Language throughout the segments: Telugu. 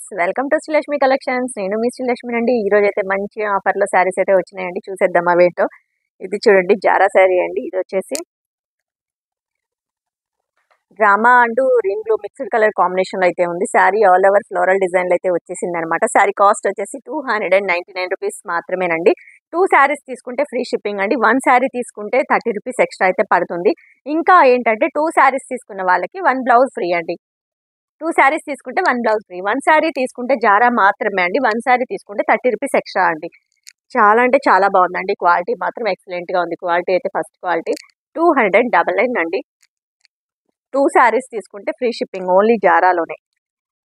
Viewers, welcome to Srilakshmi collections. నేను మీ శ్రీలక్ష్మి అండి. ఈ రోజు అయితే మంచి ఆఫర్లో శారీస్ అయితే వచ్చినాయండి. చూసేద్దాం అవేంటో. ఇది చూడండి, జారా శారీ అండి. ఇది వచ్చేసి డ్రామా అంటూ green blue mixed colour combination లో అయితే ఉంది. Sari all over floral design లో అయితే వచ్చేసింది అనమాట. శారీ కాస్ట్ వచ్చేసి 299 రూపీస్ మాత్రమేనండి. 2 శారీస్ తీసుకుంటే ఫ్రీ షిప్పింగ్ అండి. 1 శారీ తీసుకుంటే 30 రూపీస్ ఎక్స్ట్రా అయితే పడుతుంది. ఇంకా ఏంటంటే 2 శారీస్ తీసుకున్న వాళ్ళకి 1 బ్లౌజ్ ఫ్రీ అండి. 2 శారీస్ తీసుకుంటే 1 బ్లౌజ్ ఫ్రీ. 1 శారీ తీసుకుంటే జారా మాత్రమే అండి. 1 శారీ తీసుకుంటే 30 రూపీస్ ఎక్స్ట్రా అండి. చాలా అంటే చాలా బాగుందండి. క్వాలిటీ మాత్రం ఎక్సలెంట్ గా ఉంది. క్వాలిటీ అయితే ఫస్ట్ క్వాలిటీ. 299 అండి. 2 శారీస్ తీసుకుంటే ఫ్రీ షిప్పింగ్ ఓన్లీ జారాలోనే.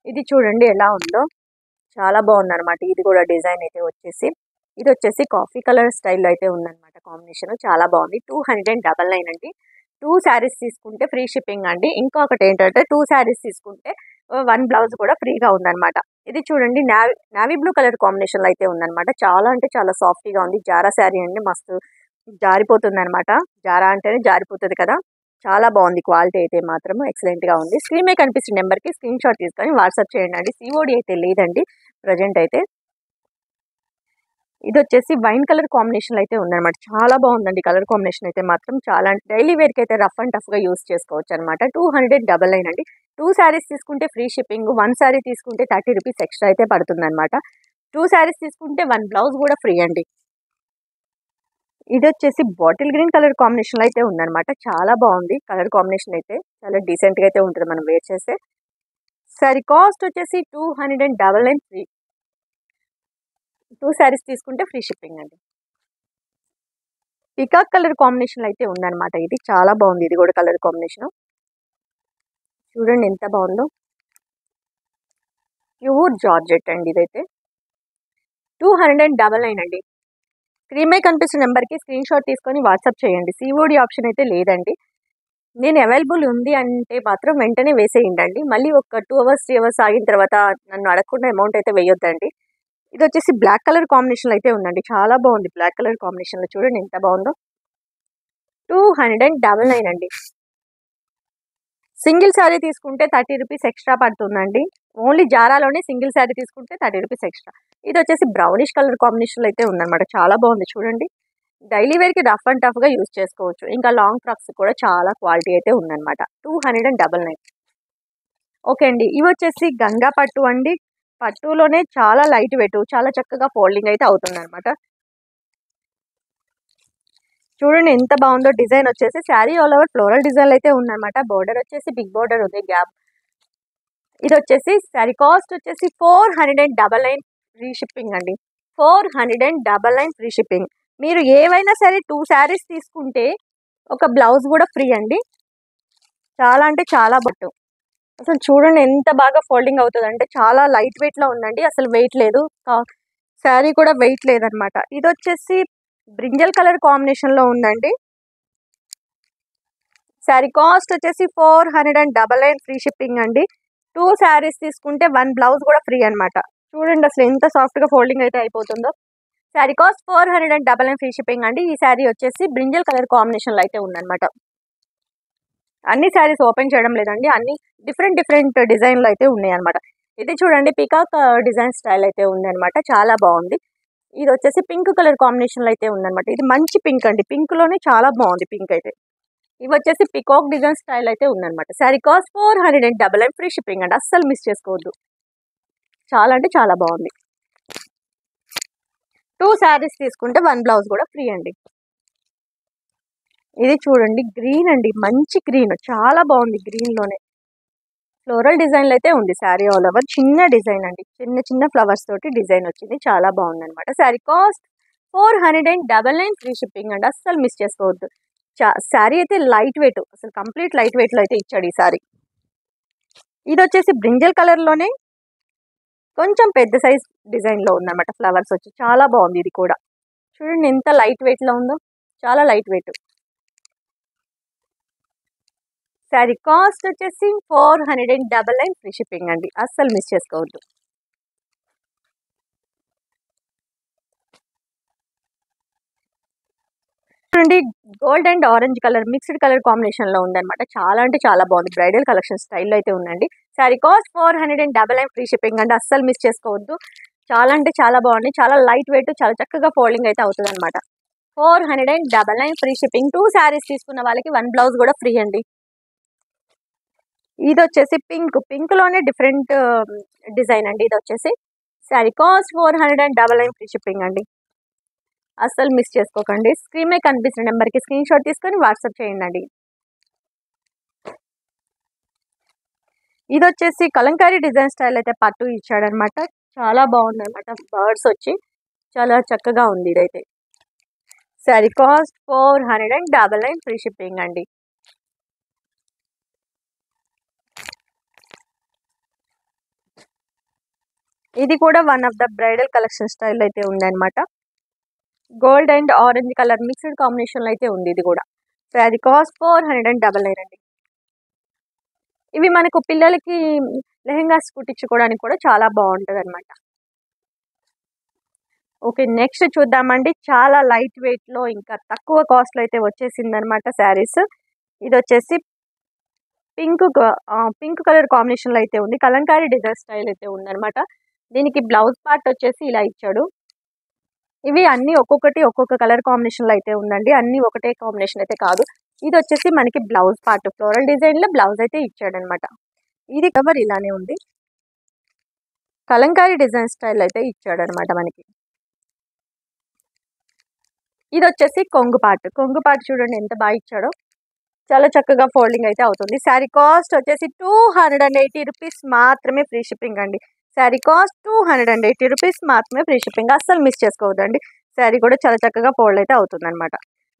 ఇది చూడండి ఎలా ఉందో, చాలా బాగుంది అనమాట. ఇది కూడా డిజైన్ అయితే వచ్చేసి, ఇది వచ్చేసి కాఫీ కలర్ స్టైల్లో అయితే ఉందన్నమాట. కాంబినేషన్ చాలా బాగుంది. 299 అండి. 2 శారీస్ తీసుకుంటే ఫ్రీ షిప్పింగ్ అండి. ఇంకొకటి ఏంటంటే 2 శారీస్ తీసుకుంటే 1 బ్లౌజ్ కూడా ఫ్రీగా ఉందన్నమాట. ఇది చూడండి, నావీ బ్లూ కలర్ కాంబినేషన్ లో అయితే ఉందన్నమాట. చాలా అంటే చాలా సాఫ్ట్గా ఉంది. జారా శారీ అండి, మస్తు జారిపోతుంది అనమాట. జారా అంటేనే జారిపోతుంది కదా. చాలా బాగుంది. క్వాలిటీ అయితే మాత్రం ఎక్సలెంట్ గా ఉంది. స్క్రీన్ మీద కనిపిస్తున్న నెంబర్ కి స్క్రీన్ షాట్ తీసుకొని వాట్సాప్ చేయండి అండి. సిఓడి అయితే లేదండి ప్రజెంట్ అయితే. ఇది వచ్చేసి వైన్ కలర్ కాంబినేషన్ అయితే ఉందన్నమాట. చాలా బాగుందండి కలర్ కాంబినేషన్ అయితే మాత్రం. చాలా డైలీ వేర్ కి అయితే రఫ్ అండ్ టఫ్ గా యూస్ చేసుకోవచ్చు అనమాట. 299 అండి. 2 శారీస్ తీసుకుంటే ఫ్రీ షిప్పింగ్. 1 శారీ తీసుకుంటే 30 రూపీస్ ఎక్స్ట్రా అయితే పడుతుంది అనమాట. 2 శారీస్ తీసుకుంటే 1 బ్లౌజ్ కూడా ఫ్రీ అండి. ఇది వచ్చేసి బాటిల్ గ్రీన్ కలర్ కాంబినేషన్ లో అయితే ఉందన్నమాట. చాలా బాగుంది కలర్ కాంబినేషన్ అయితే. చాలా డీసెంట్ గా అయితే ఉంటుంది మనం వేర్ చేస్తే. సారీ కాస్ట్ వచ్చేసి 299 ఫ్రీ. 2 శారీస్ తీసుకుంటే ఫ్రీ షిప్పింగ్ అండి. పికాక్ కలర్ కాంబినేషన్ అయితే ఉందన్నమాట. ఇది చాలా బాగుంది. ఇది కూడా కలర్ కాంబినేషన్ చూడండి ఎంత బాగుందో. ప్యూర్ జార్జెట్ అండి ఇదైతే. 299 అండి. స్క్రీన్ మీద కనిపిస్తున్న నెంబర్కి స్క్రీన్ షాట్ తీసుకొని వాట్సాప్ చేయండి. సిఓడి ఆప్షన్ అయితే లేదండి. నేను అవైలబుల్ ఉంది అంటే మాత్రం వెంటనే వేసేయండి. మళ్ళీ ఒక 2 అవర్స్ 3 అవర్స్ ఆగిన తర్వాత నన్ను అడగకుండా అమౌంట్ అయితే వేయొద్దండి. ఇది వచ్చేసి బ్లాక్ కలర్ కాంబినేషన్ అయితే ఉందండి. చాలా బాగుంది. బ్లాక్ కలర్ కాంబినేషన్ లో చూడండి ఎంత బాగుందో. 299 అండి. సింగిల్ శారీ తీసుకుంటే 30 రూపీస్ ఎక్స్ట్రా పడుతుందండి. ఓన్లీ జారాలోనే సింగిల్ శారీ తీసుకుంటే 30 రూపీస్ ఎక్స్ట్రా. ఇది వచ్చేసి బ్రౌనిష్ కలర్ కాంబినేషన్ అయితే ఉందన్నమాట. చాలా బాగుంది చూడండి. డైలీ వేర్ కి రఫ్ అండ్ టఫ్ గా యూస్ చేసుకోవచ్చు. ఇంకా లాంగ్ ఫ్రాక్స్ కూడా చాలా క్వాలిటీ అయితే ఉందన్నమాట. 299. ఓకే అండి. ఇవి వచ్చేసి గంగా పట్టు అండి. పట్టులోనే చాలా లైట్ వెయిట్, చాలా చక్కగా ఫోల్డింగ్ అయితే అవుతుంది అనమాట. చూడండి ఎంత బాగుందో. డిజైన్ వచ్చేసి sari all over floral design అయితే ఉందన్నమాట. బోర్డర్ వచ్చేసి బిగ్ బోర్డర్ ఉంది, గ్యాప్. ఇది వచ్చేసి శారీ కాస్ట్ వచ్చేసి 499 ఫ్రీ షిప్పింగ్ అండి. 499 ఫ్రీ షిప్పింగ్. మీరు ఏవైనా సరే 2 శారీస్ తీసుకుంటే ఒక బ్లౌజ్ కూడా ఫ్రీ అండి. చాలా అంటే చాలా బట్టు. అసలు చూడండి ఎంత బాగా ఫోల్డింగ్ అవుతుంది అంటే చాలా లైట్ వెయిట్ లో ఉందండి. అసలు వెయిట్ లేదు. శారీ కూడా వెయిట్ లేదనమాట. ఇది వచ్చేసి బ్రింజల్ కలర్ కాంబినేషన్ లో ఉందండి. శారీ కాస్ట్ వచ్చేసి 499 ఫ్రీ షిప్పింగ్ అండి. 2 శారీస్ తీసుకుంటే 1 బ్లౌజ్ కూడా ఫ్రీ అనమాట. చూడండి అసలు ఎంత సాఫ్ట్ గా ఫోల్డింగ్ అయితే అయిపోతుందో. శారీ కాస్ట్ 499 ఫ్రీ షిప్పింగ్ అండి. ఈ శారీ వచ్చేసి బ్రింజల్ కలర్ కాంబినేషన్ లో అయితే ఉందన్నమాట. అన్ని శారీస్ ఓపెన్ చేయడం లేదండి. అన్ని డిఫరెంట్ డిఫరెంట్ డిజైన్ లో అయితే ఉన్నాయి అనమాట. ఇది చూడండి పికాక్ డిజైన్ స్టైల్ అయితే ఉంది అనమాట. చాలా బాగుంది. ఇది వచ్చేసి పింక్ కలర్ కాంబినేషన్ లో అయితే ఉందన్నమాట. ఇది మంచి పింక్ అండి. పింక్ లోనే చాలా బాగుంది పింక్ అయితే. ఇవి వచ్చేసి పికాక్ డిజైన్ స్టైల్ అయితే ఉందన్నమాట. శారీ కాస్ట్ 499 ఫ్రీ షిప్పింగ్ అండి. అస్సలు మిస్ చేసుకోవద్దు. చాలా అంటే చాలా బాగుంది. 2 శారీస్ తీసుకుంటే 1 బ్లౌజ్ కూడా ఫ్రీ అండి. ఇది చూడండి గ్రీన్ అండి. మంచి గ్రీన్, చాలా బాగుంది. గ్రీన్ లోనే ఫ్లోరల్ డిజైన్ లో అయితే ఉంది. శారీ ఆల్ ఓవర్ చిన్న డిజైన్ అండి. చిన్న చిన్న ఫ్లవర్స్ తోటి డిజైన్ వచ్చింది. చాలా బాగుంది అనమాట. శారీ కాస్ట్ 499 ఫ్రీ షిప్పింగ్ అండి. అస్సలు మిస్ చేసుకోవద్దు. శారీ అయితే లైట్ వెయిట్, అసలు కంప్లీట్ లైట్ వెయిట్ లో అయితే ఇచ్చాడు ఈ శారీ. ఇది వచ్చేసి బ్రింజల్ కలర్ లోనే కొంచెం పెద్ద సైజ్ డిజైన్ లో ఉందన్నమాట. ఫ్లవర్స్ వచ్చి చాలా బాగుంది. ఇది కూడా చూడండి ఎంత లైట్ వెయిట్ లో ఉందో. చాలా లైట్ వెయిట్. శారీ కాస్ట్ వచ్చేసి 499 ఫ్రీ షిప్పింగ్ అండి. అస్సలు మిస్ చేసుకోవద్దు. చూడండి, gold and orange colour mixed colour combination లో ఉందన్నమాట. చాలా అంటే చాలా బాగుంది. బ్రైడల్ కలెక్షన్ స్టైల్లో అయితే ఉందండి. శారీ కాస్ట్ 499 ఫ్రీ షిప్పింగ్ అండి. అస్సలు మిస్ చేసుకోవద్దు. చాలా అంటే చాలా బాగుంది. చాలా లైట్ వెయిట్, చాలా చక్కగా ఫోల్డింగ్ అయితే అవుతుంది అనమాట. 499 ఫ్రీ షిప్పింగ్. 2 శారీస్ తీసుకున్న వాళ్ళకి 1 బ్లౌజ్ కూడా ఫ్రీ అండి. ఇది వచ్చేసి పింక్ లోనే డిఫరెంట్ డిజైన్ అండి. ఇది వచ్చేసి శారీ కాస్ట్ 499 ఫ్రీ షిప్పింగ్ అండి. అస్సలు మిస్ చేసుకోకండి. స్క్రీన్ మీద కనిపిస్తున్న నెంబర్కి స్క్రీన్ షాట్ తీసుకొని వాట్సాప్ చేయండి. ఇది వచ్చేసి కలంకారీ డిజైన్ స్టైల్ అయితే పట్టు ఇచ్చాడనమాట. చాలా బాగుంది అనమాట. బర్డ్స్ వచ్చి చాలా చక్కగా ఉంది. ఇదైతే శారీ కాస్ట్ 499 ఫ్రీ షిప్పింగ్ అండి. ఇది కూడా one of the bridal collection style అయితే ఉంది అనమాట. Gold and orange colour mixed combination అయితే ఉంది. ఇది కూడా శారీ కాస్ట్ 499 అండి. ఇవి మనకు పిల్లలకి లెహెంగాస్ కుట్టించుకోవడానికి కూడా చాలా బాగుంటుంది అనమాట. ఓకే, నెక్స్ట్ చూద్దామండి. చాలా లైట్ వెయిట్ లో ఇంకా తక్కువ కాస్ట్ లో అయితే వచ్చేసింది అనమాట శారీస్. ఇది వచ్చేసి పింక్ కలర్ కాంబినేషన్ లో అయితే ఉంది. కలంకారీ డిజైన్ స్టైల్ అయితే ఉందన్నమాట. దీనికి బ్లౌజ్ పార్ట్ వచ్చేసి ఇలా ఇచ్చాడు. ఇవి అన్ని ఒక్కొక్కటి ఒక్కొక్క కలర్ కాంబినేషన్ లో అయితే ఉందండి. అన్ని ఒకటే కాంబినేషన్ అయితే కాదు. ఇది వచ్చేసి మనకి బ్లౌజ్ పార్ట్ ఫ్లోరల్ డిజైన్ లో బ్లౌజ్ అయితే ఇచ్చాడనమాట. ఇది కవర్ ఇలానే ఉంది. కలంకారీ డిజైన్ స్టైల్ అయితే ఇచ్చాడనమాట మనకి. ఇది వచ్చేసి కొంగు పార్ట్ చూడండి ఎంత బాగా ఇచ్చాడో. చాలా చక్కగా ఫోల్డింగ్ అయితే అవుతుంది. శారీ కాస్ట్ వచ్చేసి 280 రూపీస్ మాత్రమే ఫ్రీ షిప్పింగ్ అండి. శారీ కాస్ట్ 280 రూపీస్ మాత్రమే ఫ్రీ షిప్పింగ్. అస్సలు మిస్ చేసుకోవద్దండి. శారీ కూడా చాలా చక్కగా ఫోల్డ్ అయితే అవుతుంది అనమాట.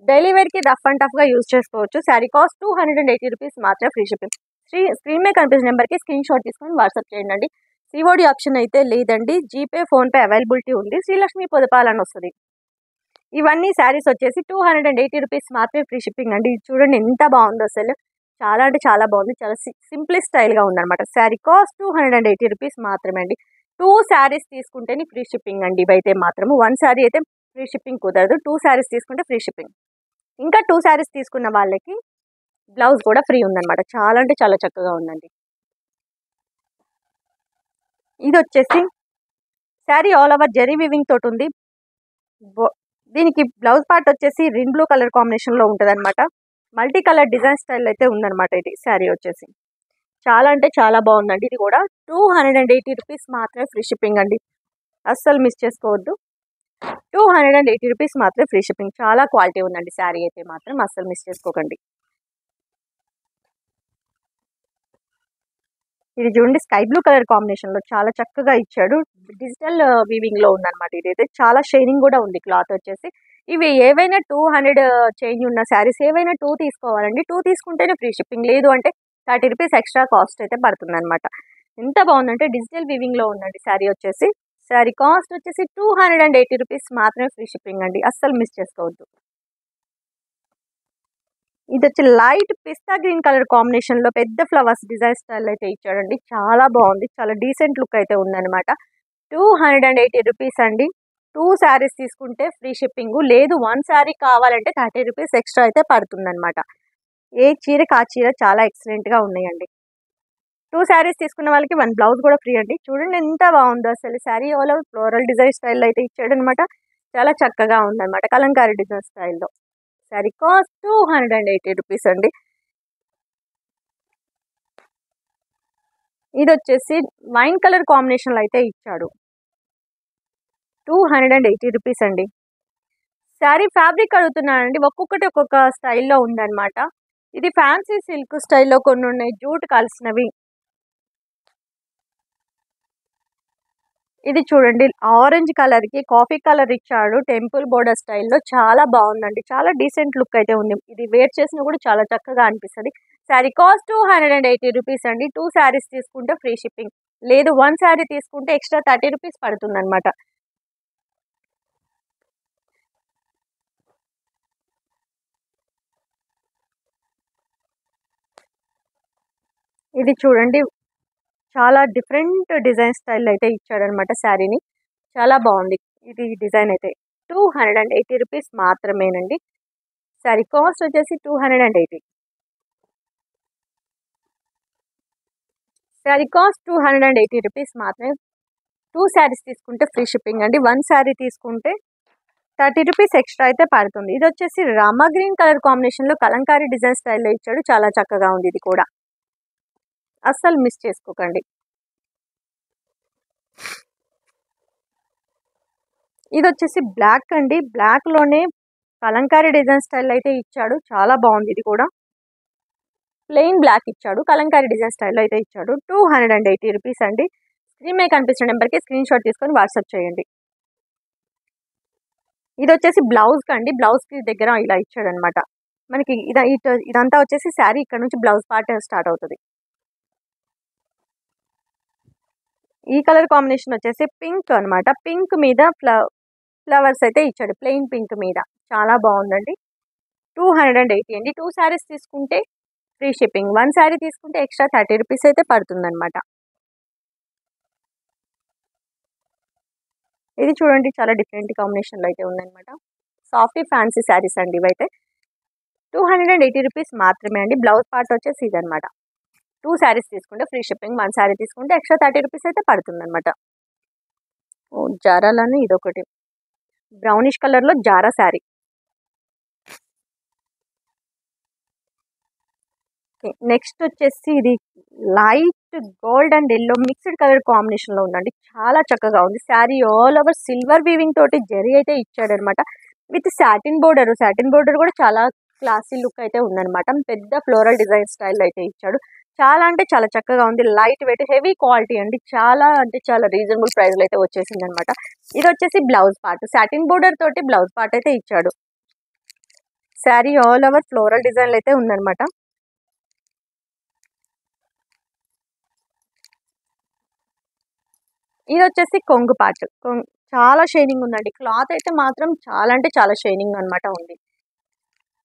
డైలీ వేర్కి రఫ్ అండ్ టఫ్గా యూజ్ చేసుకోవచ్చు. శారీ కాస్ట్ 280 రూపీస్ మాత్రమే ఫ్రీ షిప్పింగ్. స్క్రీన్ మీద కనిపించిన నెంబర్కి స్క్రీన్ షాట్ తీసుకొని వాట్సాప్ చేయండి. సిఓడి ఆప్షన్ అయితే లేదండి. జీపే ఫోన్పే అవైలబిలిటీ ఉంది. శ్రీలక్ష్మి పొదపాలని వస్తుంది. ఇవన్నీ శారీస్ వచ్చేసి 280 రూపీస్ మాత్రమే ఫ్రీ షిప్పింగ్ అండి. ఇది చూడండి ఎంత బాగుందో అసలు. చాలా అంటే చాలా బాగుంది. చాలా సింపుల్ స్టైల్గా ఉందన్నమాట. శారీ కాస్ట్ 280 రూపీస్ మాత్రమే అండి. 2 శారీస్ తీసుకుంటేనే ఫ్రీ షిప్పింగ్ అండి. ఇవైతే మాత్రము 1 శారీ అయితే ఫ్రీ షిప్పింగ్ కుదరదు. 2 శారీస్ తీసుకుంటే ఫ్రీ షిప్పింగ్. ఇంకా 2 శారీస్ తీసుకున్న వాళ్ళకి బ్లౌజ్ కూడా ఫ్రీ ఉందన్నమాట. చాలా అంటే చాలా చక్కగా ఉందండి. ఇది వచ్చేసి sari all over zari weaving తోటి ఉంది. దీనికి బ్లౌజ్ పార్ట్ వచ్చేసి రిన్ బ్లూ కలర్ కాంబినేషన్ లో ఉంటుంది అనమాట. మల్టీ కలర్ డిజైన్ స్టైల్ అయితే ఉందన్నమాట. ఇది శారీ వచ్చేసి చాలా అంటే చాలా బాగుందండి. ఇది కూడా 280 రూపీస్ మాత్రమే ఫ్రీ షిప్పింగ్ అండి. అస్సలు మిస్ చేసుకోవద్దు. 280 రూపీస్ మాత్రమే ఫ్రీ షిప్పింగ్. చాలా క్వాలిటీ ఉందండి శారీ అయితే మాత్రం. అస్సలు మిస్ చేసుకోకండి. ఇది చూడండి, స్కై బ్లూ కలర్ కాంబినేషన్ లో చాలా చక్కగా ఇచ్చాడు. డిజిటల్ వీవింగ్ లో ఉందన్నమాట. ఇదైతే చాలా షైనింగ్ కూడా ఉంది క్లాత్ వచ్చేసి. ఇవి ఏవైనా 200 చేంజ్ ఉన్న శారీస్ ఏవైనా 2 తీసుకోవాలండి. 2 తీసుకుంటేనే ఫ్రీ షిప్పింగ్. లేదు అంటే 30 రూపీస్ ఎక్స్ట్రా కాస్ట్ అయితే పడుతుంది అనమాట. ఎంత బాగుందంటే డిజిటల్ వీవింగ్ లో ఉందండి శారీ వచ్చేసి. శారీ కాస్ట్ వచ్చేసి 280 రూపీస్ మాత్రమే ఫ్రీ షిప్పింగ్ అండి. అస్సలు మిస్ చేసుకోవద్దు. ఇది వచ్చి లైట్ పిస్తా గ్రీన్ కలర్ కాంబినేషన్ లో పెద్ద ఫ్లవర్స్ డిజైన్ స్టైల్ అయితే ఇచ్చాడండి. చాలా బాగుంది. చాలా డీసెంట్ లుక్ అయితే ఉందన్నమాట. 280 రూపీస్ అండి. 2 శారీస్ తీసుకుంటే ఫ్రీ షిప్పింగ్. లేదు 1 శారీ కావాలంటే 30 రూపీస్ ఎక్స్ట్రా అయితే పడుతుందన్నమాట. ఏ చీరకి ఆ చీర చాలా ఎక్సలెంట్ గా ఉన్నాయండి. 2 శారీస్ తీసుకున్న వాళ్ళకి 1 బ్లౌజ్ కూడా ఫ్రీ అండి. చూడండి ఎంత బాగుందో అసలు. Sari all over floral design style అయితే ఇచ్చాడనమాట. చాలా చక్కగా ఉందన్నమాట. కలంకారీ డిజైన్ స్టైల్లో. శారీ కాస్ట్ 280 రూపీస్ అండి. ఇది వచ్చేసి వైన్ కలర్ కాంబినేషన్ లో అయితే ఇచ్చాడు. 280 రూపీస్ అండి. శారీ ఫ్యాబ్రిక్ అడుగుతున్నానండి. ఒక్కొక్కటి ఒక్కొక్క స్టైల్లో ఉందన్నమాట. ఇది ఫ్యాన్సీ సిల్క్ స్టైల్లో కొన్ని ఉన్నాయి. జూట్ కలిసినవి. ఇది చూడండి, ఆరెంజ్ కలర్ కి కాఫీ కలర్ ఇచ్చాడు. టెంపుల్ బోర్డర్ స్టైల్లో చాలా బాగుందండి. చాలా డీసెంట్ లుక్ అయితే ఉంది. ఇది వేర్ చేసినా కూడా చాలా చక్కగా అనిపిస్తుంది. శారీ కాస్ట్ 280 రూపీస్ అండి. 2 శారీస్ తీసుకుంటే ఫ్రీ షిప్పింగ్. లేదు 1 శారీ తీసుకుంటే ఎక్స్ట్రా 30 రూపీస్ పడుతుంది అనమాట. ఇది చూడండి, చాలా డిఫరెంట్ డిజైన్ స్టైల్ అయితే ఇచ్చాడనమాట శారీని. చాలా బాగుంది ఇది డిజైన్ అయితే. 280 రూపీస్ మాత్రమేనండి. శారీ కాస్ట్ వచ్చేసి 280. శారీ కాస్ట్ 280 రూపీస్ మాత్రమే. 2 శారీస్ తీసుకుంటే ఫ్రీ షిప్పింగ్ అండి. 1 శారీ తీసుకుంటే 30 రూపీస్ ఎక్స్ట్రా అయితే పడుతుంది. ఇది వచ్చేసి రామా గ్రీన్ కలర్ కాంబినేషన్లో కలంకారీ డిజైన్ స్టైల్లో ఇచ్చాడు. చాలా చక్కగా ఉంది. ఇది కూడా అస్సలు మిస్ చేసుకోకండి. ఇది వచ్చేసి బ్లాక్ అండి. బ్లాక్లోనే కలంకారీ డిజైన్ స్టైల్ అయితే ఇచ్చాడు. చాలా బాగుంది. ఇది కూడా ప్లెయిన్ బ్లాక్ ఇచ్చాడు. కలంకారీ డిజైన్ స్టైల్లో అయితే ఇచ్చాడు. 280 రూపీస్ అండి. స్క్రీన్ మీద కనిపిస్తున్న నెంబర్కి స్క్రీన్ షాట్ తీసుకొని వాట్సాప్ చేయండి. ఇది వచ్చేసి బ్లౌజ్ కండి. బ్లౌజ్కి దగ్గర ఇలా ఇచ్చాడు అనమాట. మనకి ఇదంతా వచ్చేసి శారీ ఇక్కడ నుంచి బ్లౌజ్ పార్ట్ స్టార్ట్ అవుతుంది. ఈ కలర్ కాంబినేషన్ వచ్చేసి పింక్ అనమాట. పింక్ మీద ఫ్లవర్స్ అయితే ఇచ్చాడు. ప్లెయిన్ పింక్ మీద చాలా బాగుందండి. 280 అండి. 2 శారీస్ తీసుకుంటే ఫ్రీ షిప్పింగ్. 1 శారీ తీసుకుంటే ఎక్స్ట్రా 30 రూపీస్ అయితే పడుతుంది అనమాట. ఇది చూడండి చాలా డిఫరెంట్ కాంబినేషన్లో అయితే ఉందన్నమాట. సాఫ్టీ ఫ్యాన్సీ శారీస్ అండి ఇవైతే. 280 రూపీస్ మాత్రమే అండి. బ్లౌజ్ పార్ట్ వచ్చేసి ఇదనమాట. 2 శారీస్ తీసుకుంటే ఫ్రీ షిప్పింగ్. 1 శారీ తీసుకుంటే ఎక్స్ట్రా 30 రూపీస్ అయితే పడుతుంది అనమాట. జారాలని ఇదొకటి బ్రౌనిష్ కలర్లో జారా శారీ. నెక్స్ట్ వచ్చేసి ఇది light gold and yellow mixed colour కాంబినేషన్లో ఉందండి. చాలా చక్కగా ఉంది. Sari all over silver weaving తోటి జరీ అయితే ఇచ్చాడు అనమాట. With satin border. Satin border కూడా చాలా క్లాసీ లుక్ అయితే ఉందన్నమాట. పెద్ద ఫ్లోరల్ డిజైన్ స్టైల్ అయితే ఇచ్చాడు. చాలా అంటే చాలా చక్కగా ఉంది. లైట్ వెయిట్ హెవీ క్వాలిటీ అండి. చాలా అంటే చాలా రీజనబుల్ ప్రైస్లో అయితే వచ్చేసింది అనమాట. ఇది వచ్చేసి బ్లౌజ్ పార్ట్. సాటిన్ బోర్డర్ తోటి బ్లౌజ్ పార్ట్ అయితే ఇచ్చాడు. శారీ ఆల్ ఓవర్ ఫ్లోరల్ డిజైన్లు అయితే ఉందన్నమాట. ఇది వచ్చేసి కొంగు పార్ట్. చాలా షైనింగ్ ఉందండి. క్లాత్ అయితే మాత్రం చాలా అంటే చాలా షైనింగ్ అనమాట ఉంది.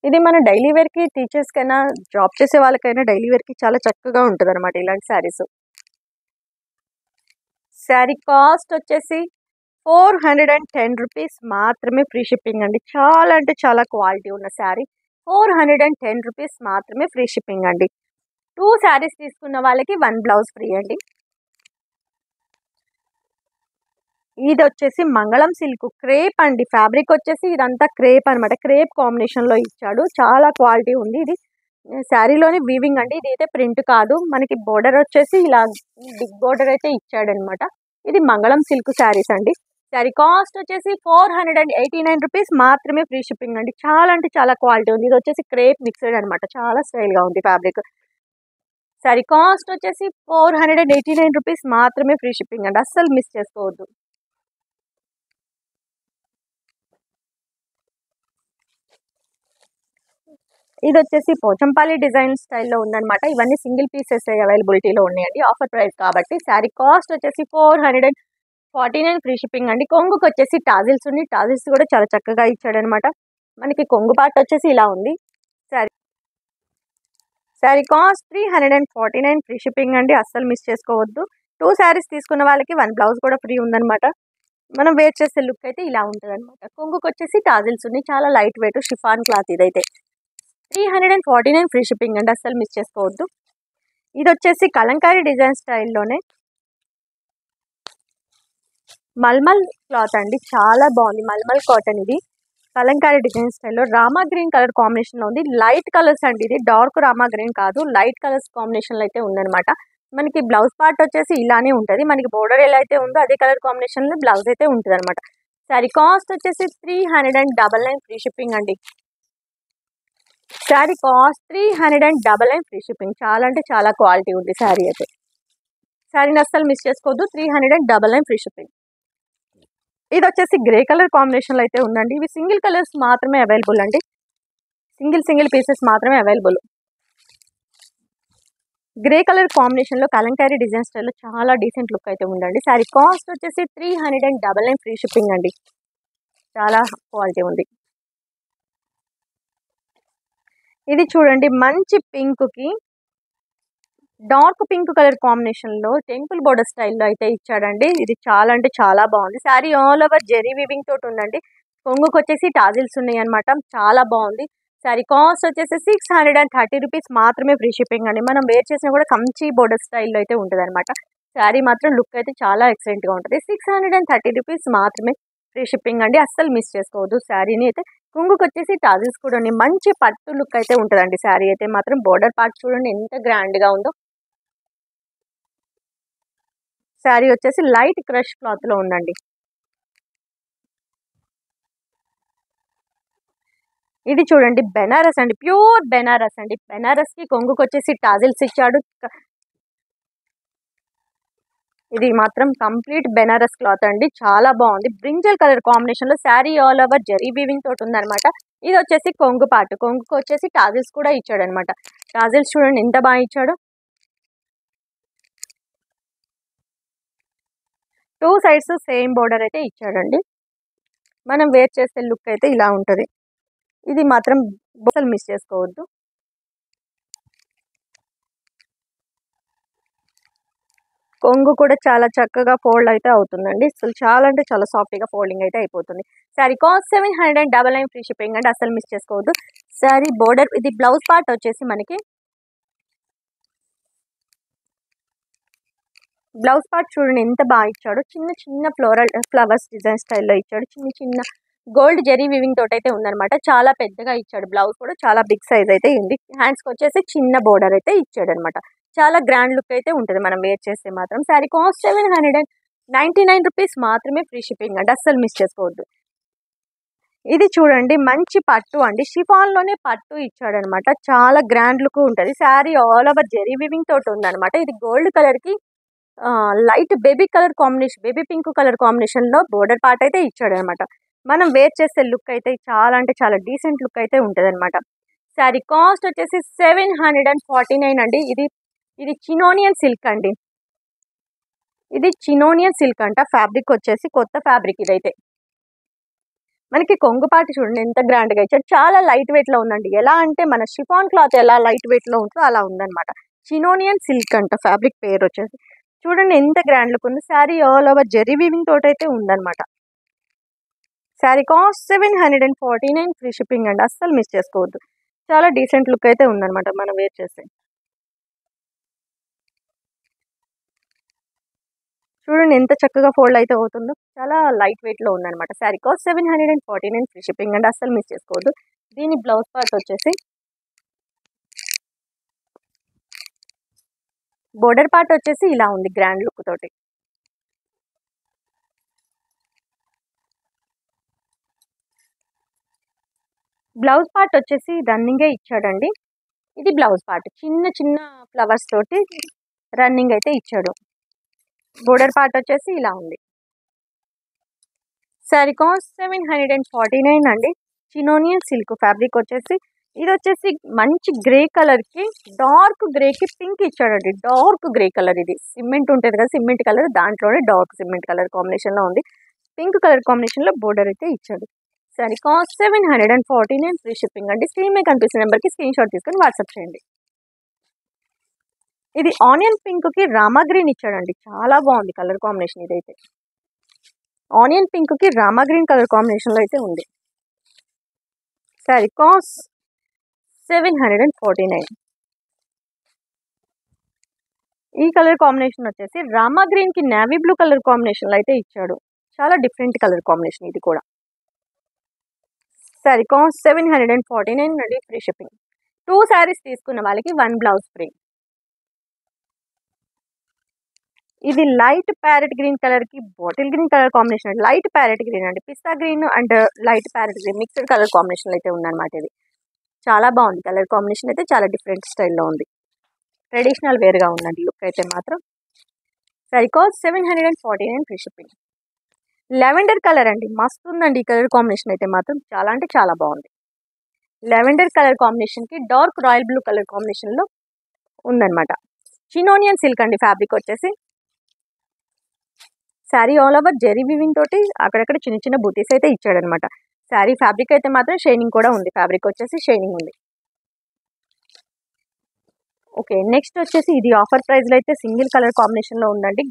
ఇది మన డైలీ వేర్కి, టీచర్స్కైనా, జాబ్ చేసే వాళ్ళకైనా డైలీ వేర్కి చాలా చక్కగా ఉంటుంది అనమాట ఇలాంటి శారీస్. శారీ కాస్ట్ వచ్చేసి 410 రూపీస్ మాత్రమే. ఫ్రీ షిప్పింగ్ అండి. చాలా అంటే చాలా క్వాలిటీ ఉన్న శారీ. 410 రూపీస్ మాత్రమే ఫ్రీ షిప్పింగ్ అండి. 2 శారీస్ తీసుకున్న వాళ్ళకి 1 బ్లౌజ్ ఫ్రీ అండి. ఇది వచ్చేసి మంగళం సిల్క్ క్రేప్ అండి. ఫ్యాబ్రిక్ వచ్చేసి ఇదంతా క్రేప్ అనమాట. క్రేప్ కాంబినేషన్లో ఇచ్చాడు. చాలా క్వాలిటీ ఉంది. ఇది శారీలోని వీవింగ్ అండి. ఇది అయితే ప్రింట్ కాదు. మనకి బోర్డర్ వచ్చేసి ఇలా బిగ్ బోర్డర్ అయితే ఇచ్చాడనమాట. ఇది మంగళం సిల్క్ శారీస్ అండి. శారీ కాస్ట్ వచ్చేసి 489 రూపీస్ మాత్రమే. ఫ్రీ షిప్పింగ్ అండి. చాలా అంటే చాలా క్వాలిటీ ఉంది. ఇది వచ్చేసి క్రేప్ మిక్స్డ్ అనమాట. చాలా స్టైల్గా ఉంది ఫ్యాబ్రిక్. శారీ కాస్ట్ వచ్చేసి 489 రూపీస్ మాత్రమే. ఫ్రీ షిప్పింగ్ అండి. అస్సలు మిస్ చేసుకోవద్దు. ఇది వచ్చేసి పోచంపల్లి డిజైన్ స్టైల్లో ఉందన్నమాట. ఇవన్నీ సింగిల్ పీసెస్ అవైలబిలిటీలో ఉన్నాయండి. ఆఫర్ ప్రైస్ కాబట్టి. శారీ కాస్ట్ వచ్చేసి 449 ఫ్రీ షిప్పింగ్ అండి. కొంగుకి వచ్చేసి టాజిల్స్ ఉంది. టాజిల్స్ కూడా చాలా చక్కగా ఇచ్చాడనమాట. మనకి కొంగు పార్ట్ వచ్చేసి ఇలా ఉంది. శారీ కాస్ట్ 349 ఫ్రీ షిప్పింగ్ అండి. అస్సలు మిస్ చేసుకోవద్దు. 2 శారీస్ తీసుకున్న వాళ్ళకి 1 బ్లౌజ్ కూడా ఫ్రీ ఉందన్నమాట. మనం వేర్ చేసే లుక్ అయితే ఇలా ఉంటుంది అనమాట. కొంగుకి వచ్చేసి టాజిల్స్ ఉన్నాయి. చాలా లైట్ వెయిట్ షిఫాన్ క్లాత్ ఇదైతే. 349 ఫ్రీ షిప్పింగ్ అండి. అస్సలు మిస్ చేసుకోవద్దు. ఇది వచ్చేసి కలంకారీ డిజైన్ స్టైల్లోనే మల్మల్ క్లాత్ అండి. చాలా బాగుంది. మల్మల్ కాటన్. ఇది కలంకారీ డిజైన్ స్టైల్లో రామా గ్రీన్ కలర్ కాంబినేషన్లో ఉంది. లైట్ కలర్స్ అండి. ఇది డార్క్ రామా గ్రీన్ కాదు. లైట్ కలర్స్ కాంబినేషన్లో అయితే ఉందన్నమాట. మనకి బ్లౌజ్ పార్ట్ వచ్చేసి ఇలానే ఉంటుంది. మనకి బోర్డర్ ఎలా అయితే ఉందో అదే కలర్ కాంబినేషన్లో బ్లౌజ్ అయితే ఉంటుంది అనమాట. శారీ కాస్ట్ వచ్చేసి 399 ఫ్రీ షిప్పింగ్ అండి. Sari cost 399 free shipping. చాలా అంటే చాలా క్వాలిటీ ఉంది శారీ అయితే. శారీని అస్సలు మిస్ చేసుకోవద్దు. 399 ఫ్రీ షిప్పింగ్. ఇది వచ్చేసి గ్రే కలర్ కాంబినేషన్లో అయితే ఉందండి. ఇవి సింగిల్ కలర్స్ మాత్రమే అవైలబుల్ అండి. సింగిల్ పీసెస్ మాత్రమే అవైలబుల్. గ్రే కలర్ కాంబినేషన్లో కలంకారీ డిజైన్ స్టైల్లో చాలా డీసెంట్ లుక్ అయితే ఉందండి. శారీ కాస్ట్ వచ్చేసి 399 ఫ్రీ షిప్పింగ్ అండి. చాలా క్వాలిటీ ఉంది. ఇది చూడండి మంచి పింక్కి డార్క్ పింక్ కలర్ కాంబినేషన్లో టెంపుల్ బోర్డర్ స్టైల్లో అయితే ఇచ్చాడండి. ఇది చాలా అంటే చాలా బాగుంది. Sari all over zari weaving తోటి ఉందండి. కొంగుకు వచ్చేసి టాజిల్స్ ఉన్నాయి అనమాట. చాలా బాగుంది. శారీ కాస్ట్ వచ్చేసి 630 రూపీస్ మాత్రమే, ఫ్రీ షిప్పింగ్ అండి. మనం వేర్ చేసినా కూడా కంచి బోర్డర్ స్టైల్లో అయితే ఉంటుంది అనమాట. శారీ మాత్రం లుక్ అయితే చాలా ఎక్సలెంట్గా ఉంటుంది. 630 రూపీస్ మాత్రమే, ఫ్రీ షిప్పింగ్ అండి. అస్సలు మిస్ చేసుకోవద్దు శారీని అయితే. కుంగుకి వచ్చేసి టాజిల్స్ కూడా ఉన్నాయి. మంచి పట్టు లుక్ అయితే ఉంటుందండి శారీ అయితే మాత్రం. బోర్డర్ పార్ట్ చూడండి ఎంత గ్రాండ్గా ఉందో. శారీ వచ్చేసి లైట్ క్రష్ క్లాత్లో ఉందండి. ఇది చూడండి బెనారస్ అండి, ప్యూర్ బెనారస్ అండి. బెనారస్కి కొంగుకి వచ్చేసి టాజిల్స్ ఇచ్చాడు. ఇది మాత్రం కంప్లీట్ బెనారస్ క్లాత్ అండి, చాలా బాగుంది. బ్రింజల్ కలర్ కాంబినేషన్ లో sari all over zari weaving తోటి ఉందన్నమాట. ఇది వచ్చేసి కొంగు పాటు, కొంగుకి వచ్చేసి టాజిల్స్ కూడా ఇచ్చాడు అనమాట. టాజిల్స్ చూడండి ఎంత బాగా ఇచ్చాడు. 2 సైడ్స్ సేమ్ బోర్డర్ అయితే ఇచ్చాడండి. మనం వేర్ చేసే లుక్ అయితే ఇలా ఉంటుంది. ఇది మాత్రం అసలు మిస్ చేసుకోవద్దు. కొంగు కూడా చాలా చక్కగా ఫోల్డ్ అయితే అవుతుందండి. అసలు చాలా అంటే చాలా సాఫ్ట్గా ఫోల్డింగ్ అయితే అయిపోతుంది. శారీ కాస్ట్ 799 ఫ్రీ షిప్పింగ్ అంటే అసలు మిస్ చేసుకోవద్దు. శారీ బోర్డర్, ఇది బ్లౌజ్ పార్ట్ వచ్చేసి మనకి బ్లౌజ్ పార్ట్ చూడండి ఎంత బాగా ఇచ్చాడు. చిన్న చిన్న ఫ్లవర్స్ డిజైన్ స్టైల్లో ఇచ్చాడు. చిన్న చిన్న గోల్డ్ జెరీ వివింగ్ తోటి అయితే ఉందన్నమాట. చాలా పెద్దగా ఇచ్చాడు. బ్లౌజ్ కూడా చాలా బిగ్ సైజ్ అయితే ఉంది. హ్యాండ్స్కి వచ్చేసి చిన్న బోర్డర్ అయితే ఇచ్చాడు అనమాట. చాలా గ్రాండ్ లుక్ అయితే ఉంటుంది మనం వేర్ చేస్తే మాత్రం. శారీ కాస్ట్ 799 రూపీస్ మాత్రమే, ఫ్రీ షిప్పింగ్ అండి అస్సలు మిస్ చేసుకోవద్దు. ఇది చూడండి మంచి పట్టు అండి, షిఫాన్లోనే పట్టు ఇచ్చాడు అనమాట. చాలా గ్రాండ్ లుక్ ఉంటుంది. Sari all over zari weaving తోటి ఉందన్నమాట. ఇది గోల్డ్ కలర్కి light baby colour combination, baby pink colour కాంబినేషన్లో బోర్డర్ పార్ట్ అయితే ఇచ్చాడు అనమాట. మనం వేర్ చేసే లుక్ అయితే చాలా అంటే చాలా డీసెంట్ లుక్ అయితే ఉంటుంది అనమాట. శారీ కాస్ట్ వచ్చేసి 749 అండి. ఇది చినోనియన్ సిల్క్ అండి. ఇది చినోనియన్ సిల్క్ అంట. ఫ్యాబ్రిక్ వచ్చేసి కొత్త ఫ్యాబ్రిక్ ఇదైతే. మనకి కొంగుపాటి చూడండి ఎంత గ్రాండ్గా ఇచ్చాడు. చాలా లైట్ వెయిట్లో ఉందండి. ఎలా అంటే మన షిఫాన్ క్లాత్ ఎలా లైట్ వెయిట్లో ఉంటుందో అలా ఉందన్నమాట. చినోనియన్ సిల్క్ అంట ఫ్యాబ్రిక్ పేరు వచ్చేసి. చూడండి ఎంత గ్రాండ్ లుక్ ఉంది. Sari all over zari weaving తోటి అయితే ఉందన్నమాట. శారీ కాస్ట్ 749 ఫ్రీ షిప్పింగ్ అండి అస్సలు మిస్ చేసుకోవద్దు. చాలా డీసెంట్ లుక్ అయితే ఉందన్నమాట మనం వేర్ చేస్తే. చూడండి ఎంత చక్కగా ఫోల్డ్ అయితే అవుతుందో. చాలా లైట్ వెయిట్లో ఉందన్నమాట. శారీ కాస్ట్ 749 ఫ్రీ షిప్పింగ్ అండి అస్సలు మిస్ చేసుకోవద్దు. దీని బ్లౌజ్ పార్ట్ వచ్చేసి బోర్డర్ పార్ట్ వచ్చేసి ఇలా ఉంది గ్రాండ్ లుక్ తోటి. బ్లౌజ్ పార్ట్ వచ్చేసి రన్నింగే ఇచ్చాడండి. ఇది బ్లౌజ్ పార్ట్ చిన్న చిన్న ఫ్లవర్స్ తోటి రన్నింగ్ అయితే ఇచ్చాడు. బోర్డర్ పార్ట్ వచ్చేసి ఇలా ఉంది. శారీ కాస్ట్ 749 అండి. చినోనియన్ సిల్క్ ఫ్యాబ్రిక్ వచ్చేసి ఇది వచ్చేసి మంచి గ్రే కలర్కి డార్క్ గ్రేకి పింక్ ఇచ్చాడండి. డార్క్ గ్రే కలర్, ఇది సిమెంట్ ఉంటుంది కదా సిమెంట్ కలర్, దాంట్లోనే డార్క్ సిమెంట్ కలర్ కాంబినేషన్లో ఉంది. పింక్ కలర్ కాంబినేషన్లో బోర్డర్ అయితే ఇచ్చాడు. శారీ కాస్ట్ 749 ఫ్రీ షిప్పింగ్ అండి. స్క్రీన్ మీద కనిపిస్తున్న నెంబర్కి స్క్రీన్ షాట్ తీసుకొని వాట్సాప్ చేయండి. ఇది ఆనియన్ పింక్కి రామా గ్రీన్ ఇచ్చాడండి. చాలా బాగుంది కలర్ కాంబినేషన్. ఇదైతే ఆనియన్ పింక్కి రామా గ్రీన్ కలర్ కాంబినేషన్లో అయితే ఉంది. శారీ కాస్ట్ 749. ఈ కలర్ కాంబినేషన్ వచ్చేసి రామా గ్రీన్కి నేవీ బ్లూ కలర్ కాంబినేషన్లో అయితే ఇచ్చాడు. చాలా డిఫరెంట్ కలర్ కాంబినేషన్ ఇది కూడా. శారీ కాస్ట్ 749 అండి, ఫ్రీ షిప్పింగ్. 2 శారీస్ తీసుకున్న వాళ్ళకి 1 బ్లౌజ్ ఫ్రీ. ఇది లైట్ ప్యారెట్ గ్రీన్ కలర్కి బాటిల్ గ్రీన్ కలర్ కాంబినేషన్ అండి. లైట్ ప్యారెట్ గ్రీన్ అండి, పిస్తా green and light parrot green mixed colour combination అయితే ఉందన్నమాట. ఇది చాలా బాగుంది కలర్ కాంబినేషన్ అయితే, చాలా డిఫరెంట్ స్టైల్లో ఉంది. ట్రెడిషనల్ వేర్గా ఉందండి లుక్ అయితే మాత్రం. Sari cost 749 free shipping. Lavender colour అండి, మస్తు ఉందండి ఈ కలర్ కాంబినేషన్ అయితే మాత్రం. చాలా అంటే చాలా బాగుంది. లెవెండర్ కలర్ కాంబినేషన్కి డార్క్ రాయల్ బ్లూ కలర్ కాంబినేషన్లో ఉందన్నమాట. చినోనియన్ సిల్క్ అండి ఫ్యాబ్రిక్ వచ్చేసి. Sari all over zari weaving తోటి అక్కడక్కడ చిన్న చిన్న బూటీస్ అయితే ఇచ్చాడనమాట. శారీ ఫ్యాబ్రిక్ అయితే మాత్రం షైనింగ్ కూడా ఉంది. ఫ్యాబ్రిక్ వచ్చేసి షైనింగ్ ఉంది. ఓకే, నెక్స్ట్ వచ్చేసి ఇది ఆఫర్ ప్రైస్లో అయితే సింగిల్ కలర్ కాంబినేషన్లో ఉందండి.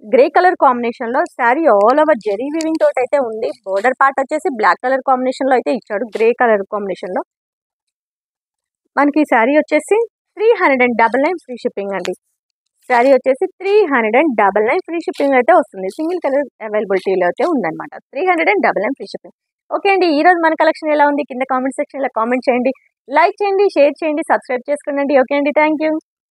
గ్రే కలర్ కాంబినేషన్లో sari all over zari weaving తోటి అయితే ఉంది. బోర్డర్ పార్ట్ వచ్చేసి బ్లాక్ కలర్ కాంబినేషన్లో అయితే ఇచ్చాడు. గ్రే కలర్ కాంబినేషన్లో మనకి శారీ వచ్చేసి 399 ఫ్రీ షిప్పింగ్ అండి. శారీ వచ్చేసి 399 ఫ్రీ షిప్పింగ్ అయితే వస్తుంది. సింగిల్ కలర్ అవైలబిలిటీలో అయితే ఉందన్నమాట. 399 ఫ్రీ షిప్పింగ్. ఓకే అండి, ఈరోజు మన కలెక్షన్ ఎలా ఉంది కింద కామెంట్ సెక్షన్లో కామెంట్ చేయండి, లైక్ చేయండి, షేర్ చేయండి, సబ్స్క్రైబ్ చేసుకోండి. ఓకే అండి, థ్యాంక్ యూ.